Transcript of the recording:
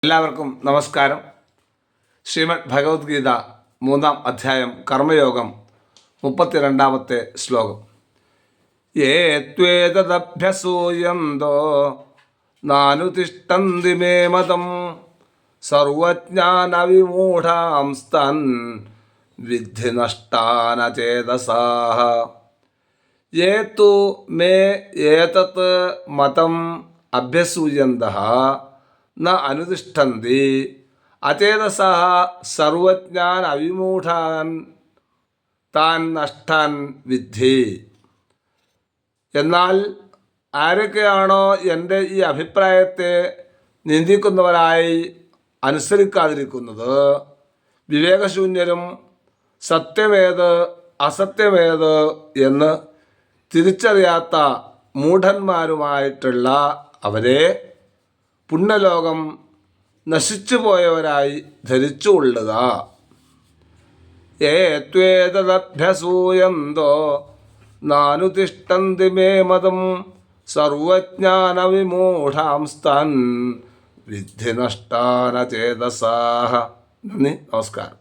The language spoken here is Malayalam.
എല്ലാവർക്കും നമസ്കാരം. ശ്രീമദ് ഭഗവത്ഗീത 3-ാം അധ്യായം കർമ്മയോഗം 32-ാമത്തെ ശ്ലോകം. യേ ത്വേതദഭ്യസൂയന്തോ നാനുതിഷ്ഠന്തി മേ മതം സർവജ്ഞാനവിമൂഢാംസ്തൻ വിദ്ധി നഷ്ടാനചേതസാഃ. യേ തു മേ ഏതത് മതം അഭ്യസൂയന്തഃ ന അനുതിഷ്ഠന്തി അചേതസഃ സർവജ്ഞാൻ അവിമൂഢാൻ താൻ നഷ്ടാൻ വിദ്ധി. എന്നാൽ ആരൊക്കെയാണോ എൻ്റെ ഈ അഭിപ്രായത്തെ നിന്ദിക്കുന്നവരായി അനുസരിക്കാതിരിക്കുന്നത്, വിവേകശൂന്യരും സത്യമേത് അസത്യമേത് എന്ന് തിരിച്ചറിയാത്ത മൂഢന്മാരുമായിട്ടുള്ള അവരെ പുണ്യലോകം നശിച്ചുപോയവരായി ധരിച്ചുകൊള്ളുക. യേ ത്വേതദഭ്യസൂയന്തോ നാനുതിഷ്ഠന്തി മേ മതം സർവജ്ഞാനവിമൂഢാംസ്തൻ വിദ്ധി നഷ്ടാനചേതസാഃ. നന്ദി, നമസ്കാരം.